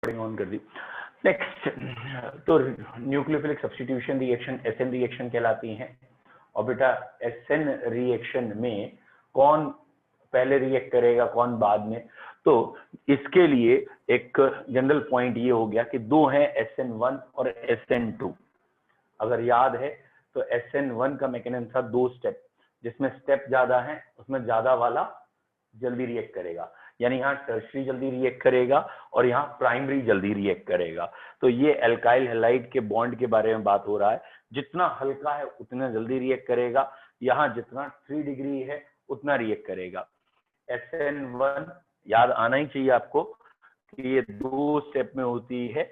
Recording on कर दी। Next, तो nucleophilic substitution reaction SN reaction कहलाती हैं। और बेटा एसएन रिएक्शन में कौन पहले रिएक्ट करेगा कौन बाद में, तो इसके लिए एक जनरल पॉइंट ये हो गया कि दो हैं SN1 और SN2। अगर याद है तो SN1 का मैकेनिज्म था 2 स्टेप, जिसमें स्टेप ज्यादा है उसमें ज्यादा वाला जल्दी रिएक्ट करेगा, यानी यहाँ टर्शरी जल्दी रिएक्ट करेगा और यहाँ प्राइमरी जल्दी रिएक्ट करेगा। तो ये एल्काइल हैलाइड के बॉन्ड के बारे में बात हो रहा है, जितना हल्का है उतना जल्दी रिएक्ट करेगा, यहाँ जितना 3 डिग्री है उतना रिएक्ट करेगा। SN1 याद आना ही चाहिए आपको कि ये 2 स्टेप में होती है,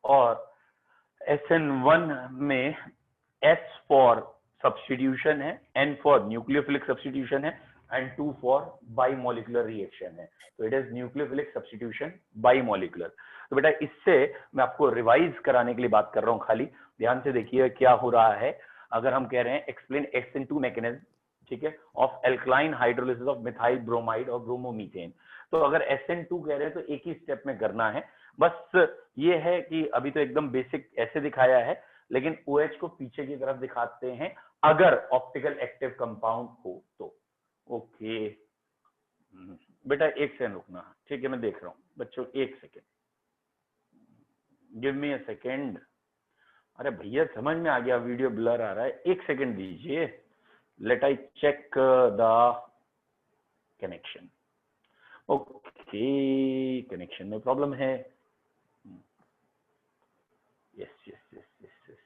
और SN1 में S फॉर सब्स्टिट्यूशन है, N फॉर न्यूक्लियोफिलिक सब्स्टिट्यूशन है एंड 2 फॉर बाइमोलिकुलर रिएक्शन है। तो इट इज न्यूक्लियोफिलिक सब्स्टिट्यूशन बाइमोलिकुलर। तो बेटा इससे मैं आपको रिवाइज कराने के लिए बात कर रहा हूं, खाली ध्यान से देखिए क्या हो रहा है। अगर हम कह रहे हैं एक्सप्लेन SN2 मैकेनिज्म, ठीक है, of alkaline hydrolysis of methyl bromide और ब्रोमोमीथेन, तो अगर SN2 कह रहे हैं तो एक ही स्टेप में करना है। बस ये है कि अभी तो एकदम बेसिक ऐसे दिखाया है, लेकिन OH को पीछे की तरफ दिखाते हैं अगर ऑप्टिकल एक्टिव कंपाउंड हो तो। ओके बेटा एक सेकंड रुकना, ठीक है, मैं देख रहा हूं बच्चों, एक second, give me a second. अरे भैया समझ में आ गया, वीडियो ब्लर आ रहा है, एक सेकंड दीजिए, let I check the connection. Okay connection में प्रॉब्लम है, यस यस यस यस,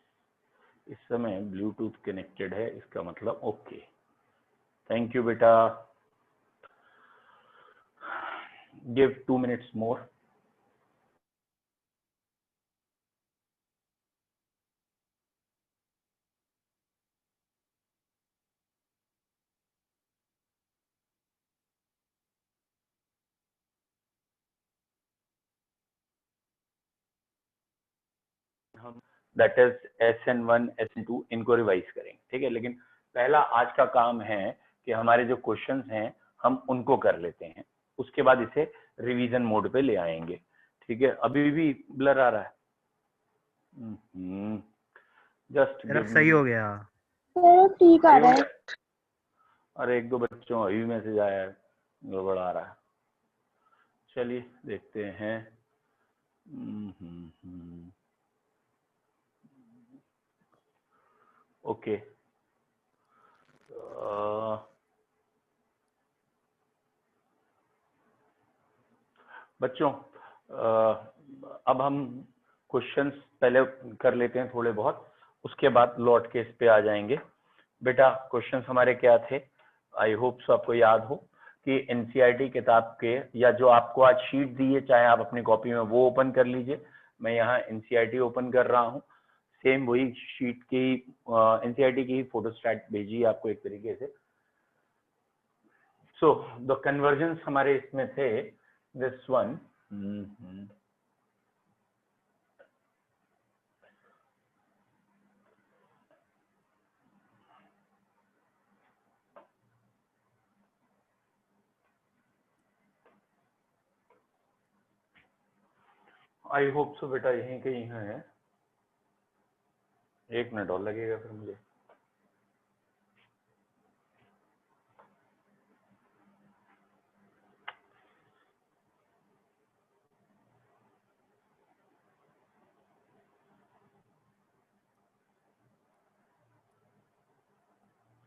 इस समय ब्लूटूथ कनेक्टेड है, इसका मतलब ओके, थैंक यू बेटा, give 2 minutes more। हम दैट इज SN1 SN2 इनको रिवाइज करेंगे, ठीक है, लेकिन पहला आज का काम है कि हमारे जो क्वेश्चंस हैं हम उनको कर लेते हैं, उसके बाद इसे रिवीजन मोड पे ले आएंगे, ठीक है। अभी भी ब्लर आ रहा है, जस्ट सही हो गया, ठीक आ रहा है। अरे एक दो बच्चों अभी मैसेज आया है, गड़बड़ आ रहा है, चलिए देखते हैं। ओके बच्चों, अब हम क्वेश्चंस पहले कर लेते हैं थोड़े बहुत, उसके बाद लौट के इस पे आ जाएंगे। बेटा क्वेश्चंस हमारे क्या थे, आई होप सो आपको याद हो कि एनसीईआरटी किताब के, या जो आपको आज शीट दी है चाहे आप अपनी कॉपी में वो ओपन कर लीजिए, मैं यहाँ एनसीईआरटी ओपन कर रहा हूँ, सेम वही शीट की एनसीईआरटी की फोटोस्टैट भेजी है आपको एक तरीके से। सो द कन्वर्जन्स हमारे इसमें थे, दिस वन, आई होप सो बेटा यहीं कहीं है, 1 मिनट और लगेगा फिर मुझे।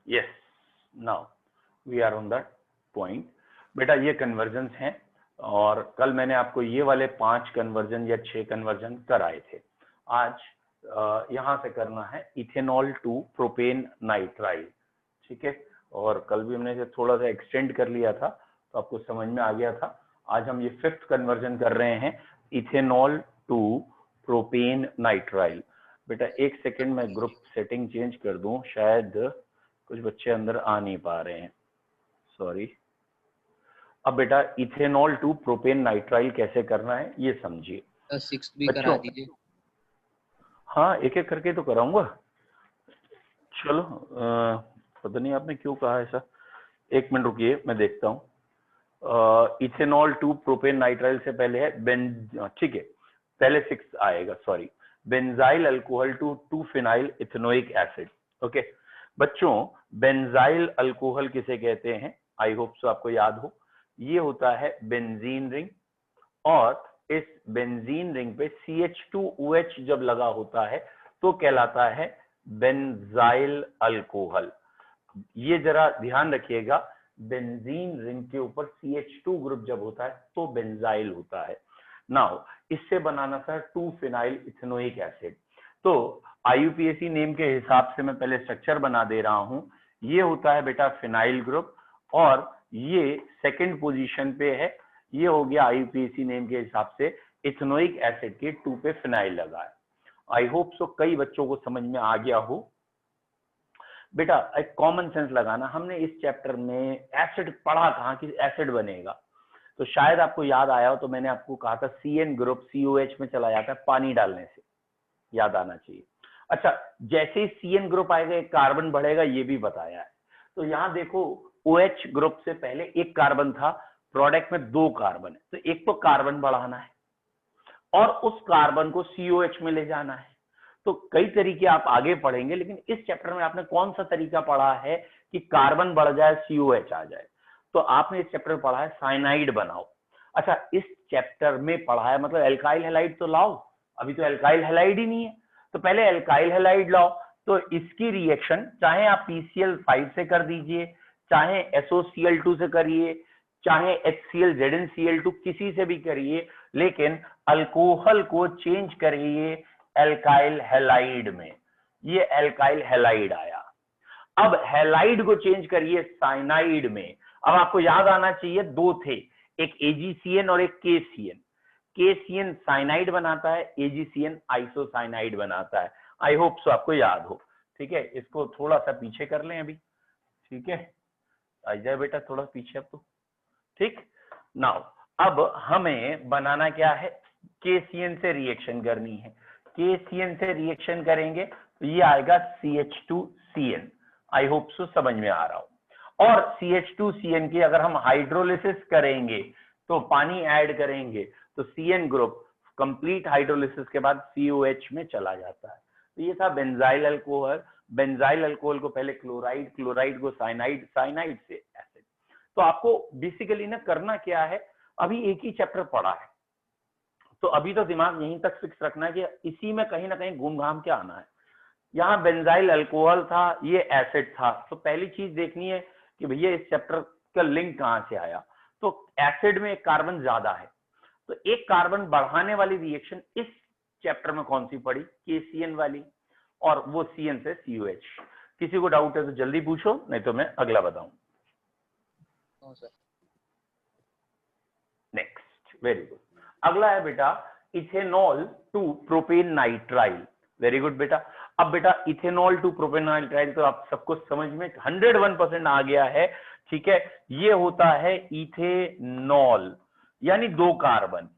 Yes now we are on that point. बेटा ये कन्वर्जन्स हैं, और कल मैंने आपको ये वाले 5 कन्वर्जन या 6 कन्वर्जन कराए थे। आज यहाँ से करना है इथेनॉल टू प्रोपेन नाइट्राइल, ठीक है, और कल भी हमने थोड़ा सा एक्सटेंड कर लिया था तो आपको समझ में आ गया था। आज हम ये 5th कन्वर्जन कर रहे हैं, इथेनॉल टू प्रोपेन नाइट्राइल। बेटा एक सेकेंड में ग्रुप सेटिंग चेंज कर दूं, शायद कुछ बच्चे अंदर आ नहीं पा रहे हैं, सॉरी। अब बेटा इथेनॉल टू प्रोपेन नाइट्राइल कैसे करना है ये समझिए। 6 भी करा दीजिए। हाँ एक एक करके तो कराऊंगा, चलो पता नहीं आपने क्यों कहा ऐसा, 1 मिनट रुकिए मैं देखता हूँ। इथेनॉल टू प्रोपेन नाइट्राइल से पहले है बेन, ठीक है, पहले 6 आएगा, sorry, benzyl alcohol to 2 phenyl ethanoic acid. Okay बच्चों, बेंजाइल अल्कोहल किसे कहते हैं? आई होप सो आपको याद हो, ये होता है बेंजीन रिंग, और इस बेंजीन रिंग पे CH2OH जब लगा होता है तो कहलाता है बेंजाइल अल्कोहल। ये जरा ध्यान रखिएगा, बेंजीन रिंग के ऊपर CH2 ग्रुप जब होता है तो बेंजाइल होता है। नाउ इससे बनाना था 2 फिनाइल इथेनोइक एसिड। तो IUPAC नेम के हिसाब से मैं पहले स्ट्रक्चर बना दे रहा हूं। ये होता है बेटा फिनाइल ग्रुप, और ये सेकंड पोजीशन पे है, ये हो गया IUPAC नेम के हिसाब से इथेनोइक एसिड के 2 पे फिनाइल लगा है। आई होप सो कई बच्चों को समझ में आ गया हो। बेटा एक कॉमन सेंस लगाना, हमने इस चैप्टर में एसिड पढ़ा कहाँ कि एसिड बनेगा, तो शायद आपको याद आया हो, तो मैंने आपको कहा था CN ग्रुप COH में चला जाता है पानी डालने से, याद आना चाहिए। अच्छा, जैसे ही CN ग्रुप आएगा एक कार्बन बढ़ेगा, ये भी बताया है। तो यहाँ देखो OH ग्रुप से पहले एक कार्बन था, प्रोडक्ट में 2 कार्बन है, तो एक तो कार्बन बढ़ाना है और उस कार्बन को COH में ले जाना है। तो कई तरीके आप आगे पढ़ेंगे, लेकिन इस चैप्टर में आपने कौन सा तरीका पढ़ा है कि कार्बन बढ़ जाए COH आ जाए? तो आपने इस चैप्टर में पढ़ा है साइनाइड बनाओ। अच्छा, इस चैप्टर में पढ़ा है मतलब एल्काइल हैलाइड तो लाओ, अभी तो एल्काइल हैलाइड ही नहीं है, तो पहले एल्काइल हैलाइड लाओ। तो इसकी रिएक्शन चाहे आप PCl5 से कर दीजिए, चाहे SOCl2 से करिए, चाहे HCl ZnCl2 किसी से भी करिए, लेकिन अल्कोहल को चेंज करिए एल्काइल हैलाइड में। ये एल्काइल हैलाइड आया। अब हैलाइड को चेंज करिए साइनाइड में। अब आपको याद आना चाहिए 2 थे, एक AgCN और एक KCN। KCN साइनाइड बनाता है, AgCN आइसोसाइनाइड बनाता है। आई होप सो आपको याद हो। ठीक है, इसको थोड़ा सा पीछे कर लें अभी। ठीक है, आ जाए बेटा थोड़ा पीछे अब तो। ठीक, नाउ अब हमें बनाना क्या है, KCN से रिएक्शन करनी है। KCN से रिएक्शन करेंगे तो ये आएगा CH2CN। आई होप सो समझ में आ रहा हो। और CH2CN की अगर हम हाइड्रोलिसिस करेंगे तो पानी ऐड करेंगे तो CN ग्रुप कंप्लीट हाइड्रोलिसिस के बाद COH में चला जाता है। तो ये था बेंजाइल अल्कोहल। बेंजाइल अल्कोहल को पहले क्लोराइड, क्लोराइड को साइनाइड, साइनाइड से एसिड। तो आपको बेसिकली ना करना क्या है, अभी एक ही चैप्टर पढ़ा है, तो अभी तो दिमाग यहीं तक फिक्स रखना है कि इसी में कहीं ना कहीं घूम घाम के आना है। यहाँ बेंजाइल अल्कोहल था, ये एसिड था, तो पहली चीज देखनी है कि भैया इस चैप्टर का लिंक कहाँ से आया। तो एसिड में एक कार्बन ज्यादा है, तो एक कार्बन बढ़ाने वाली रिएक्शन इस चैप्टर में कौन सी पड़ी, KCN वाली, और वो CN से COH। किसी को डाउट है तो जल्दी पूछो, नहीं तो मैं अगला बताऊं। Next, very good. अगला है बेटा ethanol to propane nitrile. Very good बेटा। अब बेटा इथेनॉल टू प्रोपेन नाइट्राइल तो आप सबको समझ में 101% आ गया है। ठीक है, ये होता है इथेनॉल यानी 2 कार्बन,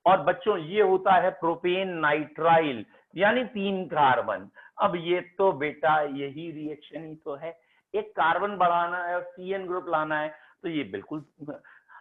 और बच्चों ये होता है प्रोपेन नाइट्राइल यानी 3 कार्बन। अब ये तो बेटा यही रिएक्शन ही तो है, एक कार्बन बढ़ाना है और CN ग्रुप लाना है, तो ये बिल्कुल।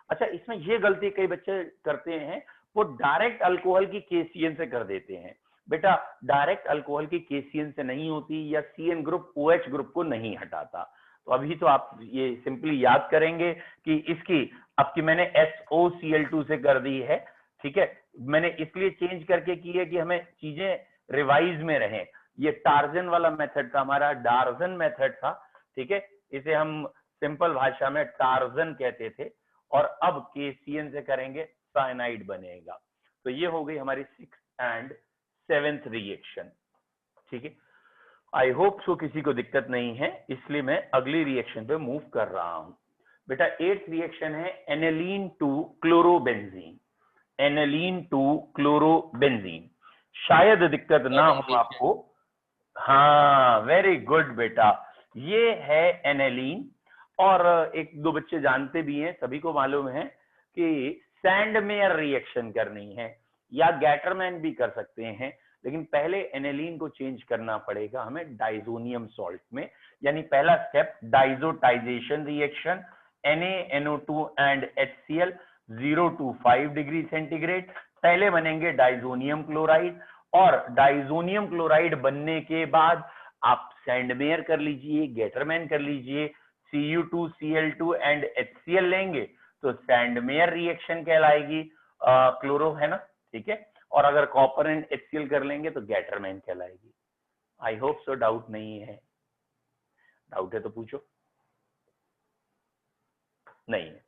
अच्छा, इसमें ये गलती कई बच्चे करते हैं, वो डायरेक्ट अल्कोहल की KCN से कर देते हैं। बेटा डायरेक्ट अल्कोहल की KCN से नहीं होती, या CN ग्रुप OH ग्रुप को नहीं हटाता। तो अभी तो आप ये सिंपली याद करेंगे कि इसकी अब की मैंने SOCl2 से कर दी है। ठीक है, मैंने इसलिए चेंज करके की है कि हमें चीजें रिवाइज में रहें। ये टार्जन वाला मेथड था हमारा, डार्जन मेथड था। ठीक है, इसे हम सिंपल भाषा में टार्जन कहते थे, और अब KCN से करेंगे साइनाइड बनेगा। तो ये हो गई हमारी 6th एंड 7th रिएक्शन। ठीक है, आई होप सो किसी को दिक्कत नहीं है, इसलिए मैं अगली रिएक्शन पे मूव कर रहा हूं। बेटा 8th रिएक्शन है aniline to chlorobenzene. Aniline to chlorobenzene, शायद दिक्कत ना हो आपको। हाँ, वेरी गुड बेटा, ये है एनिलीन। और एक दो बच्चे जानते भी हैं, सभी को मालूम है कि सैंडमेयर रिएक्शन करनी है, या गैटरमैन भी कर सकते हैं, लेकिन पहले एनिलीन को चेंज करना पड़ेगा हमें डाइजोनियम सॉल्ट में। यानी पहला step diazotization reaction, Na NO2 and HCl 0 to 5 degree centigrade, पहले बनेंगे डाइजोनियम क्लोराइड, और डाइजोनियम क्लोराइड बनने के बाद आप सैंडमेयर कर लीजिए, गेटरमैन कर लीजिए, Cu2Cl2 एंड HCl लेंगे तो सैंडमेयर रिएक्शन कहलाएगी, क्लोरो है ना, ठीक है। और अगर कॉपर एंड HCl कर लेंगे तो गेटरमैन कहलाएगी। आई होप सो डाउट नहीं है, डाउट है तो पूछो। नहीं है।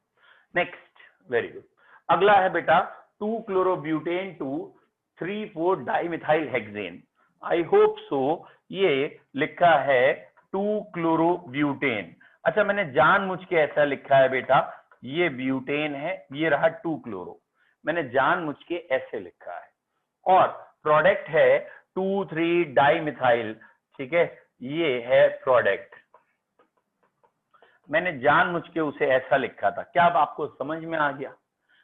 Next, very good. अगला है बेटा two chlorobutane to three four dimethyl hexane. I hope so ये लिखा है 2-क्लोरोब्यूटेन। अच्छा, मैंने जानबूझ के ऐसा लिखा है बेटा, ये ब्यूटेन है, ये रहा 2-क्लोरो, मैंने जानबूझ के ऐसे लिखा है, और प्रोडक्ट है 2,3-डाइमिथाइल, ठीक है, ये है प्रोडक्ट, मैंने जानबूझ के उसे ऐसा लिखा था। क्या अब आपको समझ में आ गया?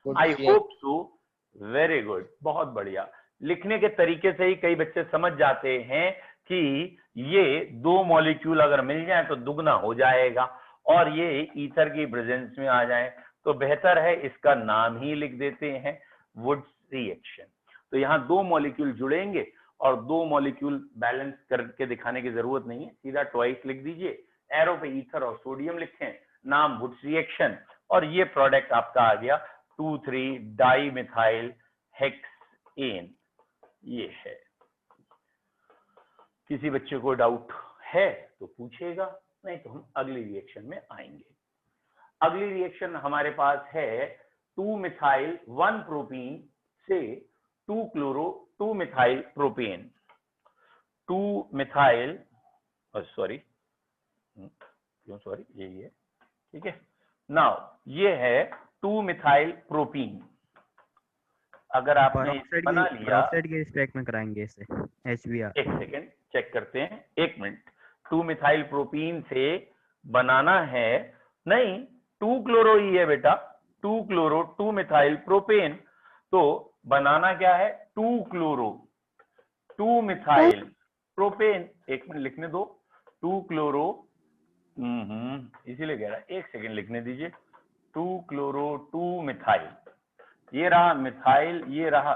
आई होप सो, वेरी गुड, बहुत बढ़िया। लिखने के तरीके से ही कई बच्चे समझ जाते हैं कि ये दो मॉलिक्यूल अगर मिल जाए तो दुगना हो जाएगा, और ये ईथर की प्रेजेंस में आ जाए तो बेहतर है इसका नाम ही लिख देते हैं, वुड्स रिएक्शन। तो यहाँ दो मॉलिक्यूल जुड़ेंगे, और दो मॉलिक्यूल बैलेंस करके दिखाने की जरूरत नहीं है, सीधा ट्वाइस लिख दीजिए, एरो पे ईथर और सोडियम लिखें, नाम वुड्स रिएक्शन, और ये प्रोडक्ट आपका आ गया 2,3-डाइमिथाइल हेक्सेन। ये है। किसी बच्चे को डाउट है तो पूछेगा, नहीं तो हम अगली रिएक्शन में आएंगे। अगली रिएक्शन हमारे पास है 2-मिथाइल-1-प्रोपीन से 2-मिथाइल प्रोपेन। 2-मिथाइल, सॉरी क्यों सॉरी, यही है, ठीक है। नाउ ये है 2-मिथाइल प्रोपीन। अगर आपने बना लिया, पेरोक्साइड के स्टेक में कराएंगे इसे, HBr। एक सेकेंड चेक करते हैं, एक मिनट। 2-मिथाइल प्रोपीन से बनाना है, नहीं 2-क्लोरो ही है बेटा, 2-क्लोरो 2-मिथाइल प्रोपेन, तो बनाना क्या है 2-क्लोरो 2-मिथाइल प्रोपेन। एक मिनट लिखने दो, 2-क्लोरो, इसीलिए कह रहा है, एक सेकेंड लिखने दीजिए, 2-क्लोरो 2-मिथाइल, ये रहा मिथाइल, ये रहा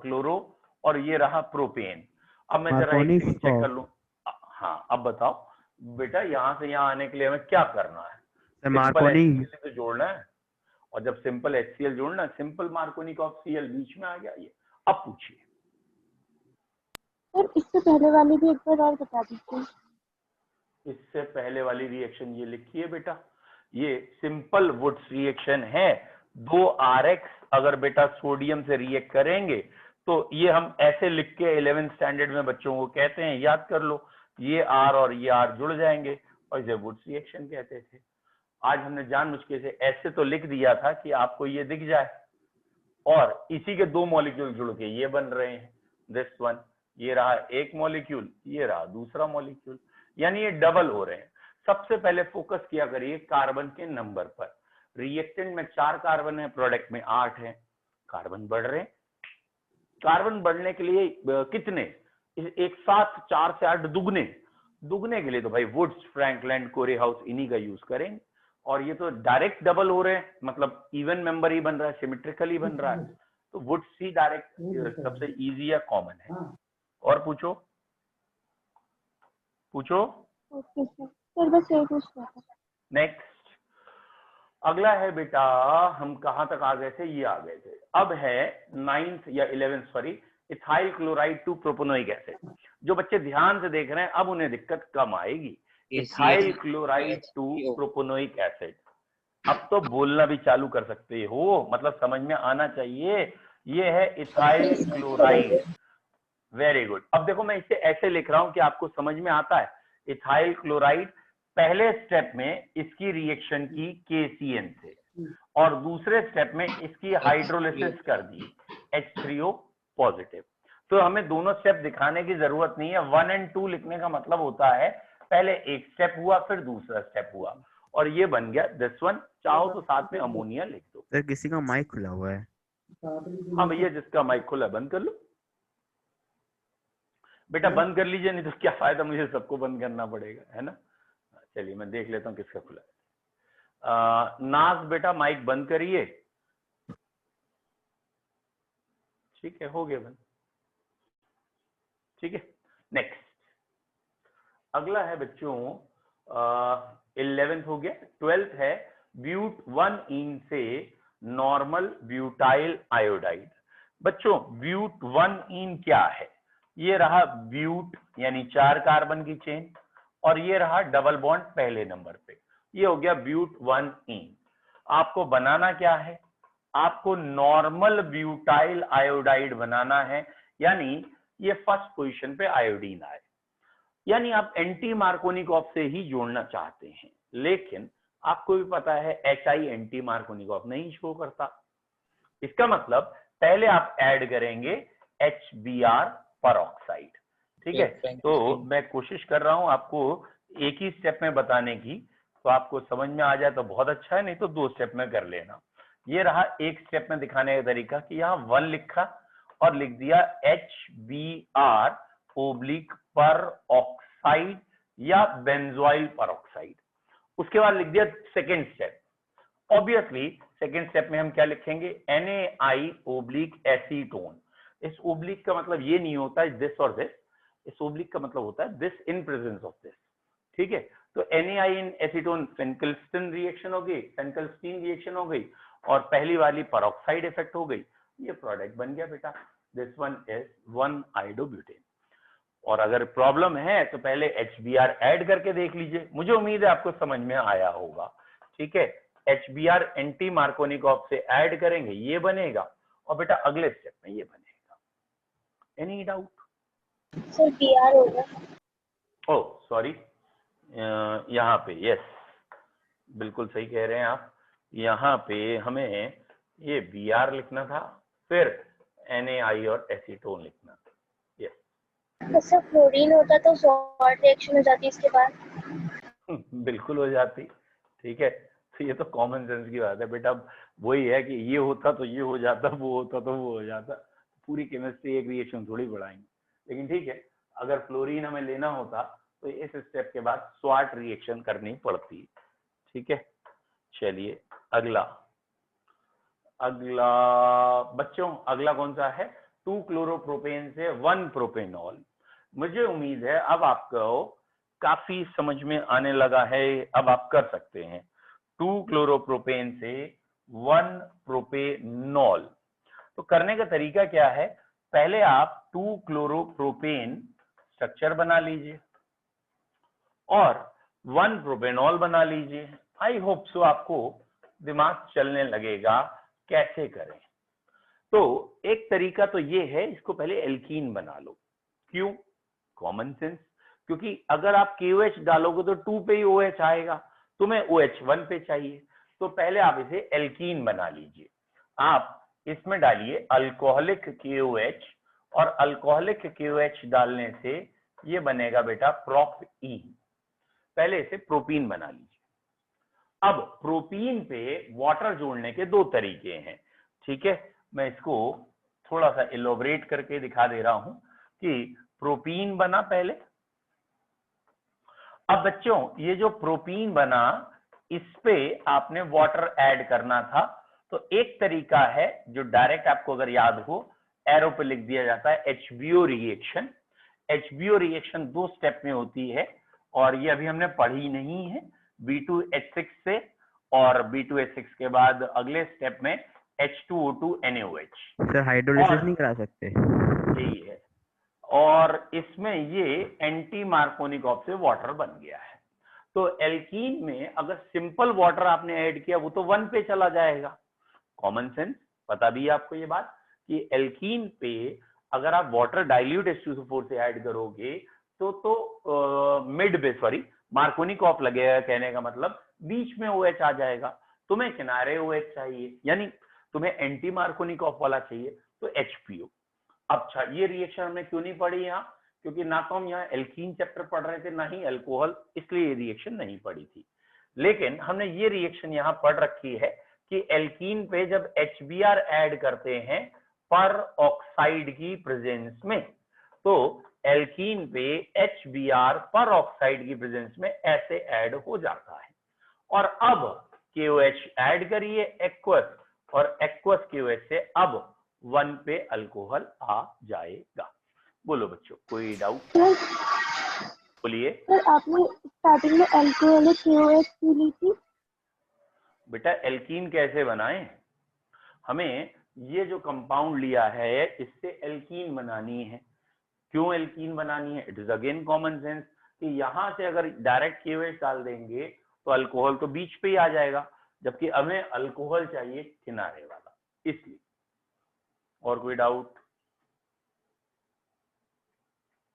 क्लोरो, और ये रहा प्रोपेन। अब मैं जरा एक सेकंड चेक कर लूं। हाँ, अब बताओ बेटा, यहां से यहां आने के लिए हमें क्या करना है? सिंपल HCl तो जोड़ना है, और जब सिंपल HCl जोड़ना, सिंपल मार्कोनी का Cl बीच में आ गया ये। अब पूछिए सर, इससे पहले वाली भी एक बार और बता दीजिए। इससे पहले वाली रिएक्शन ये लिखिए बेटा, ये सिंपल वुड्स रिएक्शन है। 2 RX अगर बेटा सोडियम से रिएक्ट करेंगे तो ये हम ऐसे लिख के 11th स्टैंडर्ड में बच्चों को कहते हैं, याद कर लो, ये R और ये R जुड़ जाएंगे, और इसे वुड्स रिएक्शन कहते थे। आज हमने जानबूझ के इसे ऐसे तो लिख दिया था कि आपको ये दिख जाए, और इसी के दो मॉलिक्यूल जुड़ के ये बन रहे हैं, दिस वन, ये रहा एक मॉलिक्यूल, ये रहा दूसरा मॉलिक्यूल, यानी ये डबल हो रहे हैं। सबसे पहले फोकस किया करिए कार्बन के नंबर पर। रिएक्टेंट में 4 कार्बन है, प्रोडक्ट में 8 है, कार्बन बढ़ रहे हैं। कार्बन बढ़ने के लिए कितने, एक साथ 4 से 8 दुगने के लिए तो भाई वुड्स, फ्रैंकलैंड, कोरेहाउस इन्हीं का यूज करेंगे, और ये तो डायरेक्ट डबल हो रहे हैं, मतलब इवन मेंबर ही बन रहा है, सिमेट्रिकली बन रहा है, तो वुड्स ही डायरेक्ट सबसे इजी या कॉमन है। और पूछो ओके सर, बस यही पूछना था। नेक्स्ट, अगला है बेटा, हम कहां तक आ गए थे, ये आ गए थे। अब है 9th या 11th, sorry, ethyl chloride to propanoic acid. जो बच्चे ध्यान से देख रहे हैं अब उन्हें दिक्कत कम आएगी। Ethyl chloride to propanoic acid, अब तो बोलना भी चालू कर सकते हो, मतलब समझ में आना चाहिए। ये है इथाइल क्लोराइड, वेरी गुड। अब देखो मैं इसे ऐसे लिख रहा हूं कि आपको समझ में आता है। इथाइल क्लोराइड, पहले स्टेप में इसकी रिएक्शन की KCN से, और दूसरे स्टेप में इसकी हाइड्रोलिसिस कर दी H3O पॉजिटिव। तो हमें दोनों स्टेप दिखाने की जरूरत नहीं है, 1 और 2 लिखने का मतलब होता है पहले एक स्टेप हुआ फिर दूसरा स्टेप हुआ, और ये बन गया दिस वन। चाहो तो साथ में अमोनिया लिख दो। सर किसी का माइक खुला हुआ है। हाँ भैया, जिसका माइक खुला बंद कर लो बेटा, बंद कर लीजिए, नहीं तो क्या फायदा, मुझे सबको बंद करना पड़ेगा, है ना। चलिए मैं देख लेता हूँ किसका खुला है। नाज बेटा माइक बंद करिए। ठीक है, हो गया बन। ठीक है, नेक्स्ट अगला है बच्चों 11th हो गया, 12th है ब्यूट 1 से नॉर्मल ब्यूटाइल आयोडाइड। बच्चों ब्यूट 1 क्या है? ये रहा ब्यूट यानी 4 कार्बन की चेन, और ये रहा डबल बॉन्ड पहले नंबर पे, ये हो गया ब्यूट 1 आपको बनाना क्या है? आपको नॉर्मल ब्यूटाइल आयोडाइड बनाना है, यानी ये फर्स्ट पोजीशन पे आयोडीन आए, यानी आप एंटी मार्कोनिकॉफ से ही जोड़ना चाहते हैं, लेकिन आपको भी पता है HI एंटी मार्कोनिकॉफ नहीं शो करता। इसका मतलब पहले आप ऐड करेंगे HBr परऑक्साइड। ठीक है, तो मैं कोशिश कर रहा हूं आपको एक ही स्टेप में बताने की, तो आपको समझ में आ जाए तो बहुत अच्छा है, नहीं तो 2 स्टेप में कर लेना। ये रहा एक स्टेप में दिखाने का तरीका कि यहाँ 1 लिखा और लिख दिया HBr ओब्लिक पर ऑक्साइड या बेंजोइल परऑक्साइड। उसके बाद लिख दिया second step. Obviously second step में हम क्या लिखेंगे? NaI oblique acetone. इस ओब्लिक का मतलब ये नहीं होता है दिस और दिस, इस ओब्लिक का मतलब होता है this in presence of this. ठीक है, तो NaI इन एसीटोन फेनकल्स्टीन रिएक्शन हो गई, फेनकल्स्टीन रिएक्शन हो गई, और पहली वाली परऑक्साइड इफेक्ट हो गई, ये प्रोडक्ट बन गया बेटा, दिस वन इज 1-आयोडोब्यूटेन। और अगर प्रॉब्लम है तो पहले HBr ऐड करके देख लीजिए, मुझे उम्मीद है आपको समझ में आया होगा। ठीक है, HBr एंटी मार्कोनिकॉफ से ऐड करेंगे, ये बनेगा, और बेटा अगले स्टेप में ये बनेगा। Any doubt? सर Br होगा। ओह सॉरी, यहाँ पे यस बिल्कुल सही कह रहे हैं आप, यहाँ पे हमें ये Br लिखना था, फिर NaI और एसीटोन लिखना था। यस सर फ्लोरीन होता तो सॉल्ट रिएक्शन हो जाती इसके बाद। बिल्कुल हो जाती। ठीक है, तो ये तो कॉमन सेंस की बात है बेटा, वही है कि ये होता तो ये हो जाता, वो होता तो वो हो जाता, पूरी केमिस्ट्री एक रिएक्शन थोड़ी बढ़ाएंगे। लेकिन ठीक है, अगर फ्लोरीन हमें लेना होता तो इस स्टेप के बाद स्वाट रिएक्शन करनी पड़ती। ठीक है, चलिए अगला बच्चों अगला कौन सा है? 2 क्लोरोप्रोपेन से 1 प्रोपेनॉल। मुझे उम्मीद है अब आपको काफी समझ में आने लगा है, अब आप कर सकते हैं। 2 क्लोरोप्रोपेन से 1 प्रोपेनॉल। तो करने का तरीका क्या है? पहले आप 2 क्लोरोप्रोपेन स्ट्रक्चर बना लीजिए और 1 प्रोपेनॉल बना लीजिए। आई होप सो आपको दिमाग चलने लगेगा कैसे करें। तो एक तरीका तो ये है, इसको पहले एल्कीन बना लो। क्यों? कॉमन सेंस, क्योंकि अगर आप KOH डालोगे तो 2 पे ही OH आएगा, तुम्हें OH 1 पे चाहिए, तो पहले आप इसे एल्कीन बना लीजिए। आप इसमें डालिए अल्कोहलिक KOH, और अल्कोहलिक KOH डालने से ये बनेगा बेटा प्रोप-ईन। पहले इसे प्रोपीन बना लीजिए। अब प्रोपीन पे वाटर जोड़ने के 2 तरीके हैं। ठीक है, मैं इसको थोड़ा सा इलोबरेट करके दिखा दे रहा हूं कि प्रोपीन बना पहले। अब बच्चों ये जो प्रोपीन बना, इस पे आपने वाटर ऐड करना था। तो एक तरीका है जो डायरेक्ट आपको अगर याद हो, एरो पे लिख दिया जाता है HBO reaction. HBO reaction 2 step में होती है, और ये अभी हमने पढ़ी नहीं है। B2H6 से, और B2H6 के बाद अगले स्टेप में H2O2 NaOH। सर हाइड्रोलिसिस नहीं करा सकते? यही है, और इसमें ये एंटी मार्कोनिकॉफ से वाटर बन गया है। तो एल्कीन में अगर सिंपल वाटर आपने ऐड किया वो तो 1 पे चला जाएगा। कॉमन सेंस, पता भी है आपको ये बात कि एल्कीन पे अगर आप वाटर डाइल्यूट H2SO4 से ऐड करोगे तो मिड पे सॉरी मार्कोनिकॉफ लगेगा। कहने का मतलब बीच में OH आ जाएगा, तुम्हें किनारे OH चाहिए, यानी तुम्हें एंटी मार्कोनिकॉफ वाला चाहिए तो HPO। अच्छा, ये रिएक्शन हमने क्यों नहीं पढ़ी यहाँ? क्योंकि ना तो हम यहाँ एल्कीन चैप्टर पढ़ रहे थे, ना ही अल्कोहल, इसलिए ये रिएक्शन नहीं पढ़ी थी। लेकिन हमने ये रिएक्शन यहाँ पढ़ रखी है कि एल्कीन पे जब HBr ऐड करते हैं पर ऑक्साइड की प्रेजेंस में, तो एल्कीन पे HBr पर ऑक्साइड की प्रेजेंस में ऐसे ऐड हो जाता है। और अब KOH ऐड करिए एक्वस, और एक्वस KOH से अब 1 पे अल्कोहल आ जाएगा। बोलो बच्चों, कोई डाउट? बोलिए। सर आपने स्टार्टिंग में अल्कोहलिक KOH क्यों ली थी? बेटा एल्कीन कैसे बनाएं? हमें ये जो कंपाउंड लिया है इससे एल्कीन बनानी है। क्यों एल्कीन बनानी है? It is again common sense कि यहां से अगर डायरेक्ट KOH डाल देंगे तो अल्कोहल तो बीच पे ही आ जाएगा, जबकि हमें अल्कोहल चाहिए किनारे वाला, इसलिए। और कोई डाउट?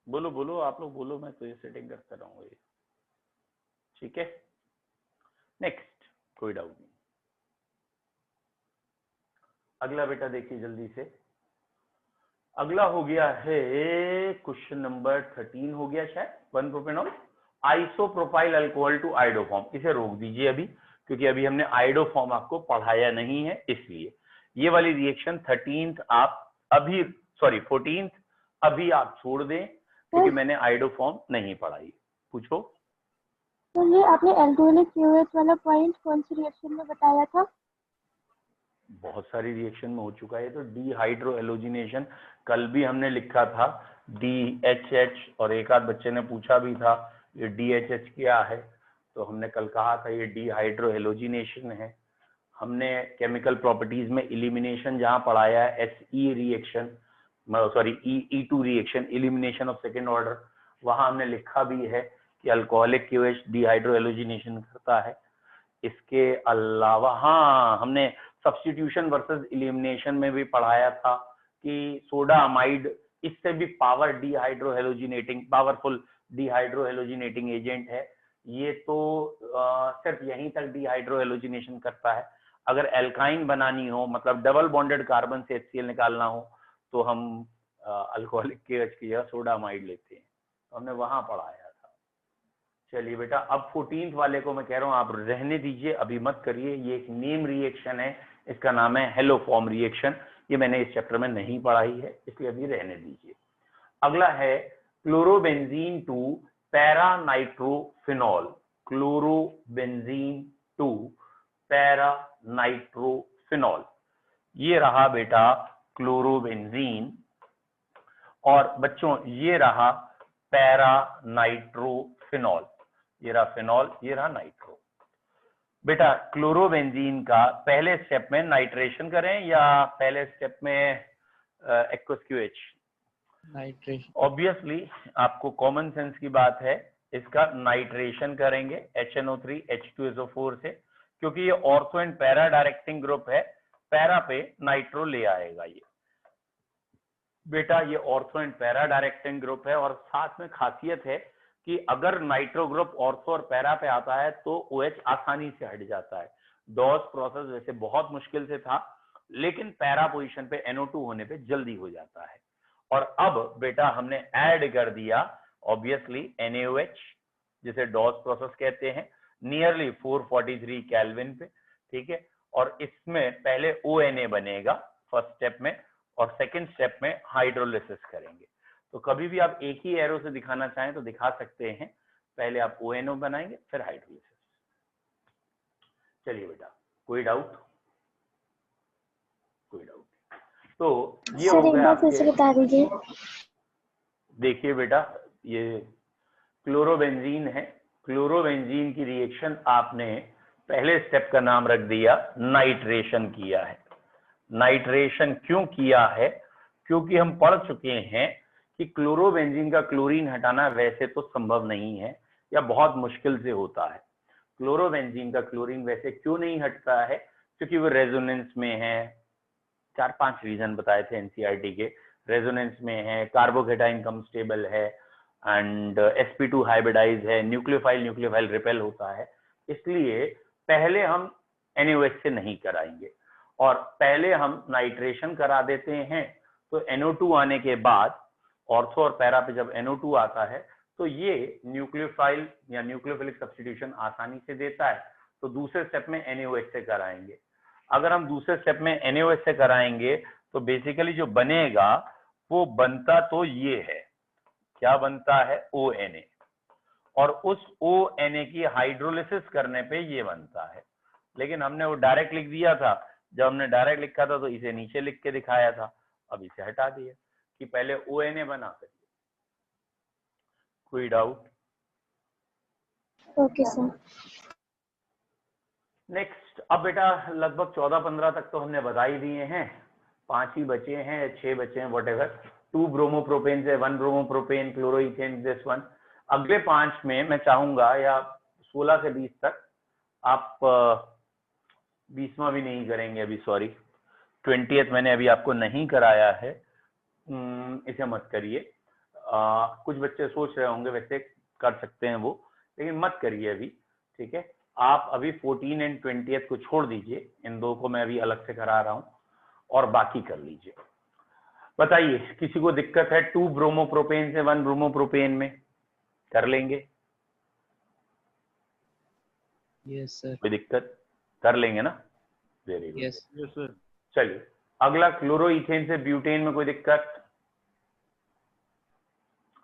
बोलो बोलो, आप लोग बोलो, मैं तो ये सेटिंग करता रहूंगा ये। ठीक है, नेक्स्ट। कोई डाउट नहीं। अगला बेटा देखिए जल्दी से। अगला हो गया है क्वेश्चन नंबर 13 हो गया शायद, 1 propanol isopropyl alcohol to iodoform. इसे रोक दीजिए अभी, क्योंकि अभी हमने आइडोफॉर्म आपको पढ़ाया नहीं है, इसलिए ये वाली रिएक्शन 13th आप अभी, सॉरी 14th अभी आप छोड़ दें, क्योंकि मैंने आइडोफॉर्म नहीं पढ़ाई। पूछो। तो ये आपने अल्कोहलिक KOH वाला पॉइंट कौन सी रिएक्शन में बताया था? बहुत सारी रिएक्शन में हो चुका है। तो डीहाइड्रो एलोजिनेशन कल भी हमने लिखा था, DHH, और एक आध बच्चे ने पूछा भी था ये DHH क्या है, तो हमने कल कहा था ये डीहाइड्रो एलोजिनेशन है। हमने केमिकल प्रॉपर्टीज में इलिमिनेशन जहां पढ़ाया है, SE reaction, sorry E2 reaction, elimination of second order, वहां हमने लिखा भी है कि अल्कोहलिक KOH डीहाइड्रो एलोजिनेशन करता है। इसके अलावा हाँ, हमने सब्स्टिट्यूशन वर्सेस इलिमिनेशन में भी पढ़ाया था कि सोडा अमाइड इससे भी पावरफुल डीहाइड्रो हेलोजिनेटिंग एजेंट है। ये तो सिर्फ यहीं तक डीहाइड्रो हेलोजिनेशन करता है। अगर एल्काइन बनानी हो, मतलब डबल बॉन्डेड कार्बन से HCl निकालना हो, तो हम अल्कोहलिक KOH की जगह सोडा अमाइड लेते हैं, तो हमने वहां पढ़ाया था। चलिए बेटा, अब 14th वाले को मैं कह रहा हूं आप रहने दीजिए, अभी मत करिए। ये एक नेम रिएक्शन है, इसका नाम है हेलोफॉर्म रिएक्शन। ये मैंने इस चैप्टर में नहीं पढ़ाई है, इसलिए अभी रहने दीजिए। अगला है chlorobenzene to para nitrophenol. Chlorobenzene to para nitrophenol, ये रहा बेटा क्लोरोबेंजीन, और बच्चों ये रहा पैरा नाइट्रोफिनॉल। ये रहा फिनॉल, ये रहा नाइट्रो। बेटा क्लोरोबेंजीन का पहले स्टेप में नाइट्रेशन करें या पहले स्टेप में एक्वस QH? नाइट्रेशन। ऑब्वियसली आपको कॉमन सेंस की बात है, इसका नाइट्रेशन करेंगे HNO3 H2SO4 से, क्योंकि ये ortho and para directing group है, पैरा पे नाइट्रो ले आएगा ये। बेटा ये ortho and para directing group है, और साथ में खासियत है कि अगर नाइट्रो ग्रुप ऑर्थो और पैरा पे आता है तो OH आसानी से हट जाता है। डॉस प्रोसेस वैसे बहुत मुश्किल से था, लेकिन पैरा पोजीशन पे NO2 होने पे जल्दी हो जाता है। और अब बेटा हमने ऐड कर दिया ऑब्वियसली NaOH, जिसे डॉस प्रोसेस कहते हैं, नियरली 443 केल्विन पे, ठीक है। और इसमें पहले ONA बनेगा फर्स्ट स्टेप में, और सेकंड स्टेप में हाइड्रोलिसिस करेंगे। तो कभी भी आप एक ही एरो से दिखाना चाहें तो दिखा सकते हैं, पहले आप ONO बनाएंगे फिर हाइड्रोलिसिस। चलिए बेटा, कोई डाउट? कोई डाउट? तो ये हो गया फिर से बता दीजिए। देखिए बेटा, ये क्लोरोबेंजीन है। क्लोरोबेंजीन की रिएक्शन आपने पहले स्टेप का नाम रख दिया नाइट्रेशन किया है। नाइट्रेशन क्यों किया है? क्योंकि हम पढ़ चुके हैं कि क्लोरोबेंजीन का क्लोरीन हटाना वैसे तो संभव नहीं है, या बहुत मुश्किल से होता है। क्लोरोबेंजीन का क्लोरीन वैसे क्यों नहीं हटता है? क्योंकि वो रेजोनेंस में है। 4-5 रीजन बताए थे NCERT के। रेजोनेंस में है, कार्बोकेटाइन कम स्टेबल है, एंड sp2 हाइब्रिडाइज है, न्यूक्लियोफाइल रिपेल होता है। इसलिए पहले हम NaOH से नहीं कराएंगे, और पहले हम नाइट्रेशन करा देते हैं। तो NO2 आने के बाद ऑर्थो और पैरा पे जब NO2 आता है तो ये न्यूक्लियोफाइल या न्यूक्लियोफिलिक सब्स्टिट्यूशन आसानी से देता है, तो दूसरे स्टेप में NaOH से कराएंगे। अगर हम दूसरे स्टेप में NaOH से कराएंगे तो बेसिकली जो बनेगा वो बनता तो ये है, क्या बनता है? ONA, और उस ONA की हाइड्रोलिसिस करने पे ये बनता है। लेकिन हमने वो डायरेक्ट लिख दिया था, जब हमने डायरेक्ट लिखा था तो इसे नीचे लिख के दिखाया था, अब इसे हटा दिया कि पहले ONA बना करिए। कोई डाउट? Okay sir. नेक्स्ट, अब बेटा लगभग 14-15 तक तो हमने बता ही दिए हैं, 5 ही बचे हैं, 6 बचे हैं, व्हाटएवर। 2 ब्रोमोप्रोपेन से 1 ब्रोमोप्रोपेन, क्लोरोइथेन, दिस वन। अगले 5 में मैं चाहूंगा, या 16 से 20 तक, आप 20वां भी नहीं करेंगे अभी, सॉरी 20th मैंने अभी आपको नहीं कराया है, इसे मत करिए। कुछ बच्चे सोच रहे होंगे वैसे कर सकते हैं वो, लेकिन मत करिए अभी, ठीक है। आप अभी 14 एंड 20th को छोड़ दीजिए, इन दो को मैं अभी अलग से करा रहा हूं, और बाकी कर लीजिए। बताइए, किसी को दिक्कत है 2 ब्रोमोप्रोपेन से 1 ब्रोमोप्रोपेन में? कर लेंगे? Yes sir. कोई दिक्कत? कर लेंगे ना? Very good. Yes sir. चलिए अगला, क्लोरोइथेन से ब्यूटेन में कोई दिक्कत?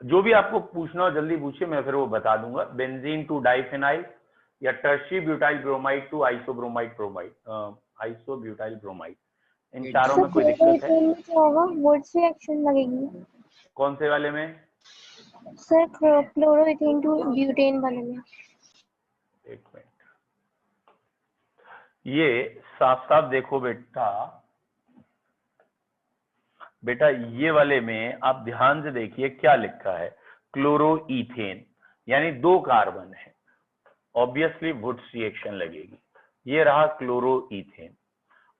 जो भी आपको पूछना हो जल्दी पूछिए, मैं फिर वो बता दूंगा। बेंजीन टू डाइफेनाइल, या tertiary butyl bromide to isobromide bromide, isobutyl bromide, इन चारों में कोई दिक्कत है? क्या होगा, वुड्स रिएक्शन लगेगी कौन से वाले में? सर? क्लोरोइथेन टू ब्यूटेन वाले में। एक मिनट, ये साफ साफ देखो बेटा, ये वाले में आप ध्यान से देखिए क्या लिखा है, क्लोरोइथेन, यानी 2 कार्बन है, ऑब्वियसली वुड्स रिएक्शन लगेगी। ये रहा क्लोरोइथेन,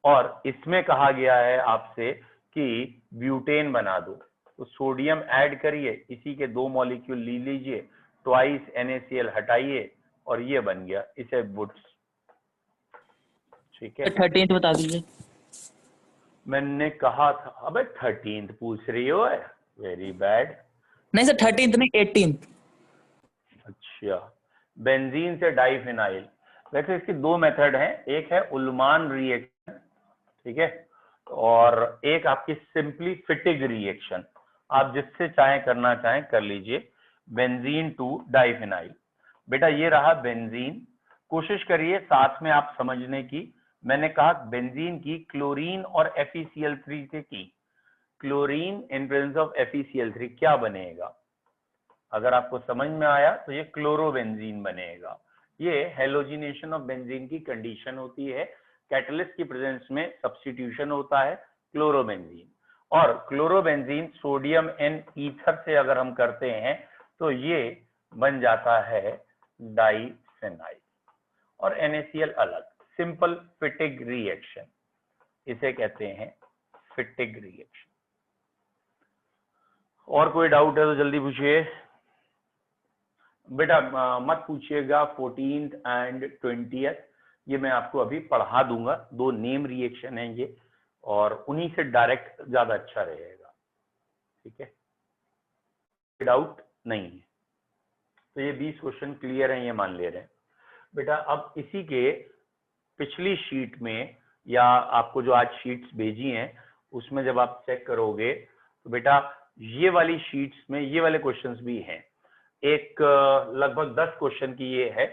और इसमें कहा गया है आपसे कि ब्यूटेन बना दो, तो सोडियम ऐड करिए, इसी के 2 मॉलिक्यूल ले लीजिए, ट्वाइस NaCl हटाइए, और ये बन गया, इसे वुड्स। ठीक है, 13th बता दीजिए। मैंने कहा था, अबे 13th पूछ रही हो? Very bad. नहीं सर 13th नहीं 18th। अच्छा, बेंजीन से डाइफिनाइल, वैसे इसकी 2 मेथड हैं, एक है उल्मान रिएक्शन, ठीक है, और एक आपकी सिंपली फिटिग रिएक्शन। आप जिससे चाहे करना चाहें कर लीजिए। बेंजीन टू डाइफिनाइल, बेटा ये रहा बेंजीन। कोशिश करिए साथ में आप समझने की। मैंने कहा बेंजीन की क्लोरीन और FeCl3 से की, chlorine in presence of FeCl3 क्या बनेगा? अगर आपको समझ में आया तो ये क्लोरोबेंजीन बनेगा। ये हेलोजिनेशन ऑफ बेंजीन की कंडीशन होती है, कैटलिस्ट की प्रेजेंस में सब्स्टिट्यूशन होता है क्लोरोबेंजीन, और क्लोरोबेंजीन सोडियम एन ईथर से अगर हम करते हैं तो ये बन जाता है डाइफेनाइल, और NaCl अलग, सिंपल फिटिग रिएक्शन, इसे कहते हैं फिटिग रिएक्शन। और कोई डाउट है तो जल्दी पूछिए बेटा, मत पूछिएगा 14th एंड 20th, ये मैं आपको अभी पढ़ा दूंगा, 2 नेम रिएक्शन है ये, और उन्हीं से डायरेक्ट ज्यादा अच्छा रहेगा, ठीक है। डाउट नहीं है तो ये 20 क्वेश्चन क्लियर है, ये मान ले रहे हैं बेटा। अब इसी के पिछली शीट में, या आपको जो आज शीट्स भेजी हैं उसमें जब आप चेक करोगे तो बेटा ये वाली शीट्स में ये वाले क्वेश्चंस भी हैं। एक लगभग 10 क्वेश्चन की ये है,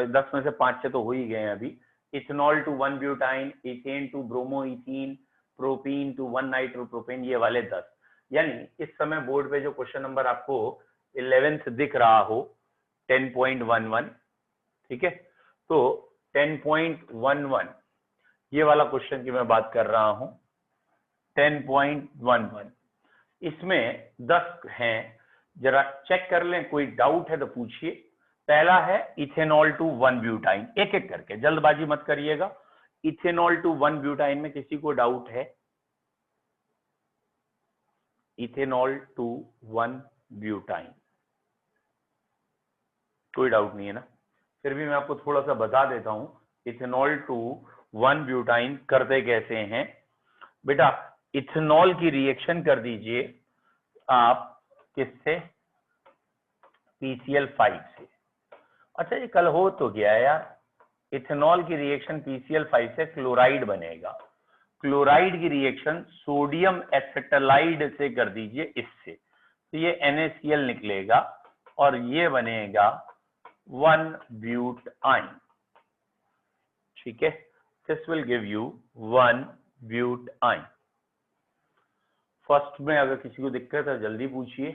10 में से 5-6 तो हो ही गए हैं अभी। Ethanol to 1 butyne, ethane to bromoethene, propene to 1 nitropropane, ये वाले 10। यानी इस समय बोर्ड पे जो क्वेश्चन नंबर आपको 11th दिख रहा हो 10.11, ठीक है, तो 10.11 ये वाला क्वेश्चन की मैं बात कर रहा हूं, 10.11 इसमें 10 हैं, जरा चेक कर लें, कोई डाउट है तो पूछिए। पहला है इथेनॉल टू 1 ब्यूटाइन, एक एक करके, जल्दबाजी मत करिएगा। इथेनॉल टू 1 ब्यूटाइन में किसी को डाउट है? इथेनॉल टू 1 ब्यूटाइन, कोई डाउट नहीं है ना? फिर भी मैं आपको थोड़ा सा बता देता हूं, इथेनॉल टू 1 ब्यूटाइन करते कैसे हैं बेटा। इथेनॉल की रिएक्शन कर दीजिए आप किससे? PCl5 से। अच्छा ये कल हो तो गया है यार, इथेनॉल की रिएक्शन PCl5 से क्लोराइड बनेगा, क्लोराइड की रिएक्शन सोडियम एसिटाइड से कर दीजिए इससे, तो ये NaCl निकलेगा, और ये बनेगा 1 ब्यूटाइन, ठीक है, this will give you 1 butyne. First में अगर किसी को दिक्कत है जल्दी पूछिए।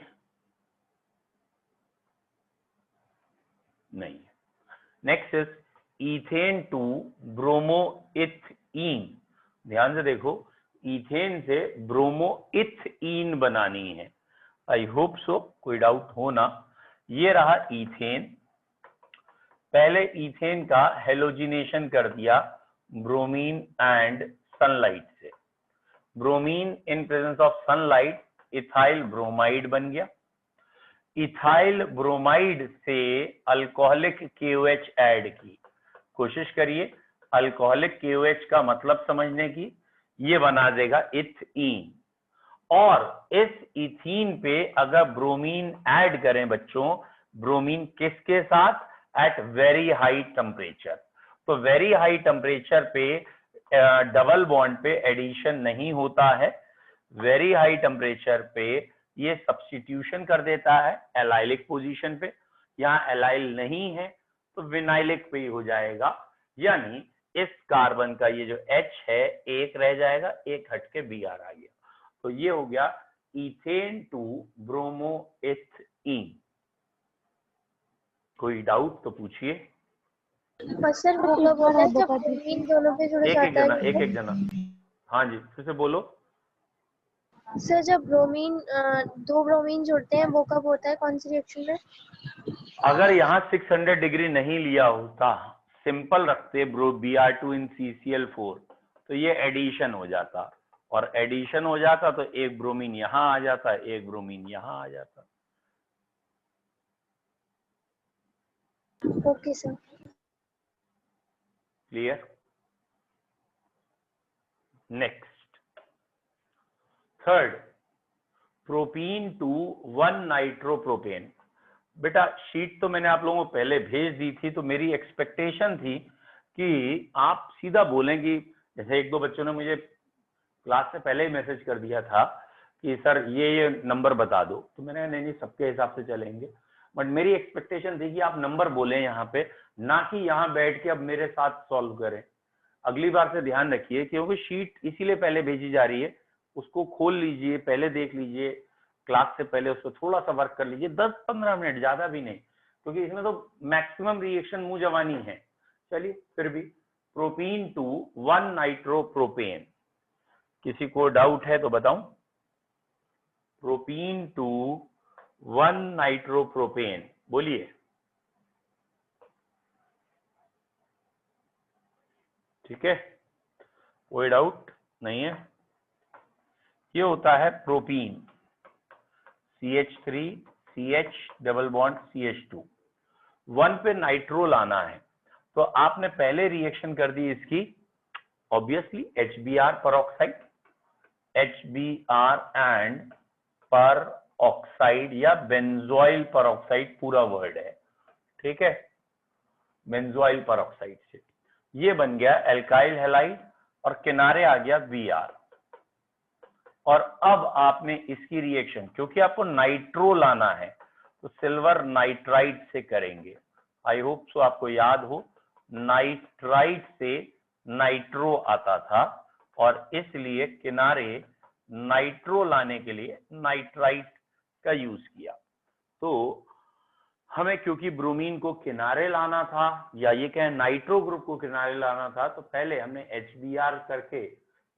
नहीं। Next is ethane to bromoethene. ध्यान से देखो, इथेन से ब्रोमोइथीन बनानी है। आई होप सो कोई डाउट हो ना। ये रहा इथेन। पहले इथेन का हेलोजिनेशन कर दिया ब्रोमीन एंड सनलाइट से। Bromine in presence of sunlight ethyl bromide बन गया। इथाइल ब्रोमाइड से अल्कोहलिक KOH ऐड की। कोशिश करिए अल्कोहलिक KOH का मतलब समझने की। ये बना देगा इथीन। और इस इथीन पे अगर ब्रोमीन ऐड करें बच्चों, ब्रोमीन किसके साथ? At very high temperature. तो वेरी हाई टेम्परेचर पे डबल बॉन्ड पे एडिशन नहीं होता है। वेरी हाई टेम्परेचर पे ये सब्स्टिट्यूशन कर देता है एलाइलिक पोजीशन पे। यहाँ एलाइल नहीं है तो विनाइलिक पे ही हो जाएगा, यानी इस कार्बन का ये जो H है एक रह जाएगा, एक हट के Br आ गया। तो ये हो गया इथेन टू ब्रोमोइथीन। कोई डाउट तो पूछिए। बस सर वो क्या बोल रहे हैं जब ब्रोमीन दोनों पे जुड़ जाता है। एक एक जना। हाँ जी, फिर से बोलो। सर जब ब्रोमीन दो ब्रोमीन जुड़ते हैं वो कब होता है, कौन सी रिएक्शन में? अगर यहाँ 600 डिग्री नहीं लिया होता, सिंपल रखते Br2 इन CCl4, तो ये एडिशन हो जाता। और एडिशन हो जाता तो एक ब्रोमीन यहाँ आ जाता, एक ब्रोमीन यहाँ आ जाता। Okay sir. Clear? Next, third, propene to 1 nitropropane. बेटा शीट तो मैंने आप लोगों को पहले भेज दी थी, तो मेरी एक्सपेक्टेशन थी कि आप सीधा बोलेंगी। जैसे एक दो बच्चों ने मुझे क्लास से पहले ही मैसेज कर दिया था कि सर ये नंबर बता दो, तो मैंने कहा नहीं सबके हिसाब से चलेंगे। बट मेरी एक्सपेक्टेशन थी कि आप नंबर बोलें यहाँ पे, ना कि यहाँ बैठ के अब मेरे साथ सॉल्व करें। अगली बार से ध्यान रखिए, क्योंकि शीट इसीलिए पहले भेजी जा रही है, उसको खोल लीजिए, पहले देख लीजिए, क्लास से पहले उसको थोड़ा सा वर्क कर लीजिए, 10-15 मिनट, ज्यादा भी नहीं, क्योंकि इसमें तो मैक्सिमम रिएक्शन मुंह जवानी है। चलिए फिर भी, प्रोपीन टू 1 नाइट्रोप्रोपेन। किसी को डाउट है तो बताऊं? प्रोपीन टू 1 नाइट्रोप्रोपेन, बोलिए। ठीक है, कोई डाउट नहीं है? ये होता है propene, CH3 CH double bond CH2। 1 पे नाइट्रो लाना है, तो आपने पहले रिएक्शन कर दी इसकी, ऑब्वियसली HBr पर ऑक्साइड, HBr एंड पर ऑक्साइड या बेंजोइल पर ऑक्साइड पूरा वर्ड है, ठीक है, बेंजोइल पर ऑक्साइड से ये बन गया एल्काइल हैलाइड और किनारे आ गया Br। और अब आपने इसकी रिएक्शन, क्योंकि आपको नाइट्रो लाना है, तो सिल्वर नाइट्राइट से करेंगे। आई होप सो आपको याद हो, नाइट्राइट से नाइट्रो आता था और इसलिए किनारे नाइट्रो लाने के लिए नाइट्राइट का यूज किया। तो हमें क्योंकि ब्रोमीन को किनारे लाना था, या ये कहें नाइट्रो ग्रुप को किनारे लाना था, तो पहले हमने HBr करके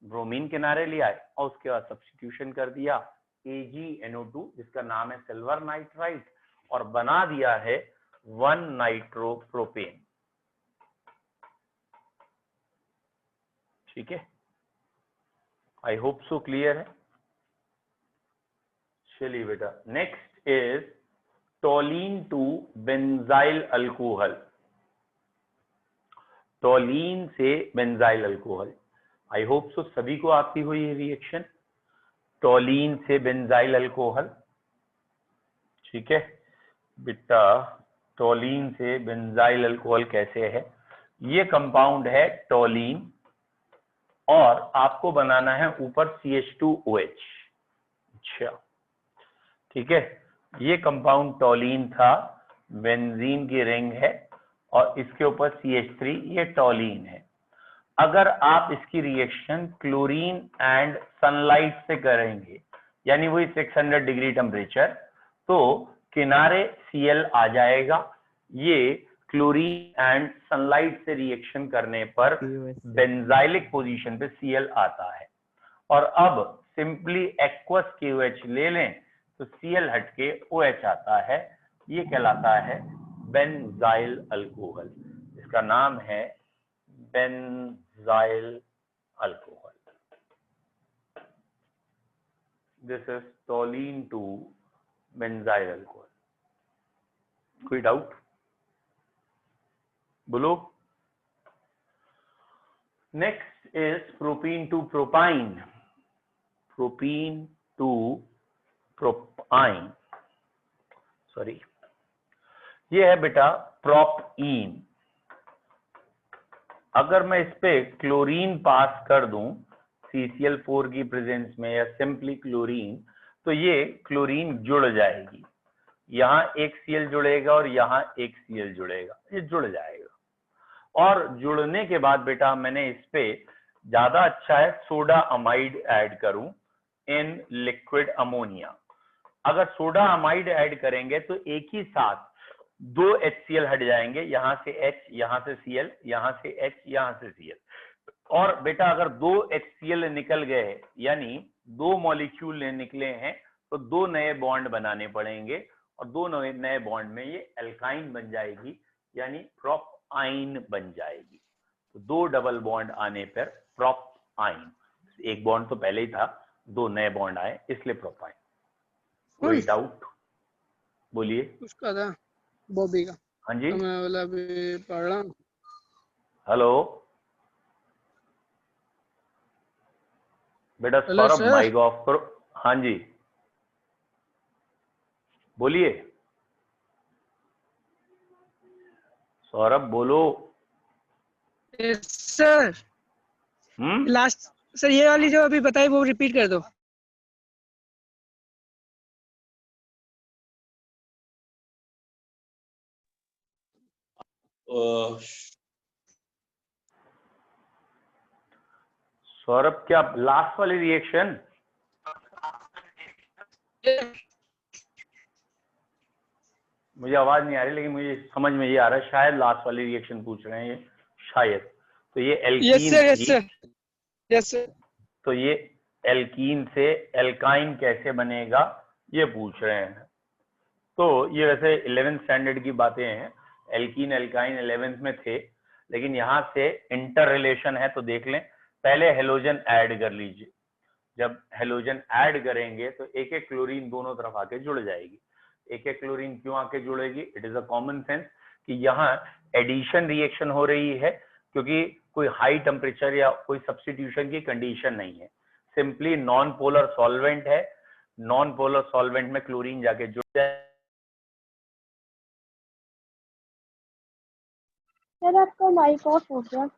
ब्रोमीन किनारे लिया है और उसके बाद सब्स्टिट्यूशन कर दिया AgNO2 जिसका नाम है सिल्वर नाइट्राइट, और बना दिया है 1 नाइट्रोप्रोपेन। ठीक है, आई होप सो क्लियर है। चलिए बेटा, next is toluene to benzyl alcohol. Toluene से benzyl alcohol, I hope so सभी को आती हुई है रिएक्शन, टोलीन से बेंजाइल अल्कोहल। ठीक है बेटा, टोलीन से बेंजाइल अल्कोहल कैसे है? ये कंपाउंड है टोलीन और आपको बनाना है ऊपर CH2OH। अच्छा ठीक है, ये कंपाउंड टोलीन था, बेंजीन की रिंग है और इसके ऊपर CH3, ये टोलीन है। अगर आप इसकी रिएक्शन क्लोरीन एंड सनलाइट से करेंगे यानी वही 600 डिग्री टेम्परेचर, तो किनारे Cl आ जाएगा। ये क्लोरीन एंड सनलाइट से रिएक्शन करने पर बेंजाइलिक पोजीशन पे Cl आता है। और अब सिंपली एक्वस KOH ले लें तो Cl हटके OH आता है। ये कहलाता है बेंजाइल अल्कोहल। इसका नाम है benzyl alcohol. This is toluene 2 benzyl alcohol. कोई डाउट बोलो। Next is propene to propyne. Propene to propyne, sorry, ये है बेटा प्रोपीन। अगर मैं इस पे क्लोरीन पास कर दूं CCl4 की प्रेजेंस में या सिंपली क्लोरीन, तो ये क्लोरीन जुड़ जाएगी। यहाँ एक Cl जुड़ेगा और यहाँ एक Cl जुड़ेगा, ये जुड़ जाएगा। और जुड़ने के बाद बेटा मैंने इस पे ज्यादा अच्छा है सोडा अमाइड ऐड करूं इन लिक्विड अमोनिया। अगर सोडा अमाइड ऐड करेंगे तो एक ही साथ 2 HCl हट जाएंगे, यहां से H, यहां से Cl, यहां से H, यहां से Cl। और बेटा अगर 2 HCl निकल गए यानी 2 मॉलिक्यूल निकले हैं तो 2 नए बॉन्ड बनाने पड़ेंगे, और 2 नए बॉन्ड में ये एल्काइन बन जाएगी यानी प्रोपाइन बन जाएगी। तो 2 डबल बॉन्ड आने पर प्रोपाइन। एक बॉन्ड तो पहले ही था, 2 नए बॉन्ड आए इसलिए प्रोपाइन। कोई डाउट बोलिए। उसका था बॉबी का। हाँ जी, तो मैं बोला अभी पढ़ रहा हूँ। हेलो बेटा hello Saurabh sir. Mic off करो। हाँ जी बोलिए, सौरभ बोलो। Yes sir. लास्ट सर ये वाली जो अभी बताई वो रिपीट कर दो। सौरभ क्या लास्ट वाली रिएक्शन? मुझे आवाज नहीं आ रही लेकिन मुझे समझ में ये आ रहा है, शायद लास्ट वाली रिएक्शन पूछ रहे हैं ये, शायद। तो ये alkene, yes sir, yes sir, yes sir. तो ये एल्कीन से एल्काइन कैसे बनेगा ये पूछ रहे हैं। तो ये वैसे 11th स्टैंडर्ड की बातें हैं, एल्कीन एल्काइन 11th में थे, लेकिन यहाँ से इंटर रिलेशन है तो देख लें। पहले हेलोजन ऐड कर लीजिए। जब हेलोजन ऐड करेंगे तो एक एक क्लोरीन दोनों तरफ आके जुड़ जाएगी। एक एक क्लोरीन क्यों आके जुड़ेगी? It is a common sense कि यहाँ एडिशन रिएक्शन हो रही है, क्योंकि कोई हाई टेम्परेचर या कोई सब्स्टिट्यूशन की कंडीशन नहीं है, सिंपली नॉन पोलर सॉल्वेंट है। नॉन पोलर सॉल्वेंट में क्लोरीन जाके जुड़ जाए। सर आपका माइक ऑफ हो गया।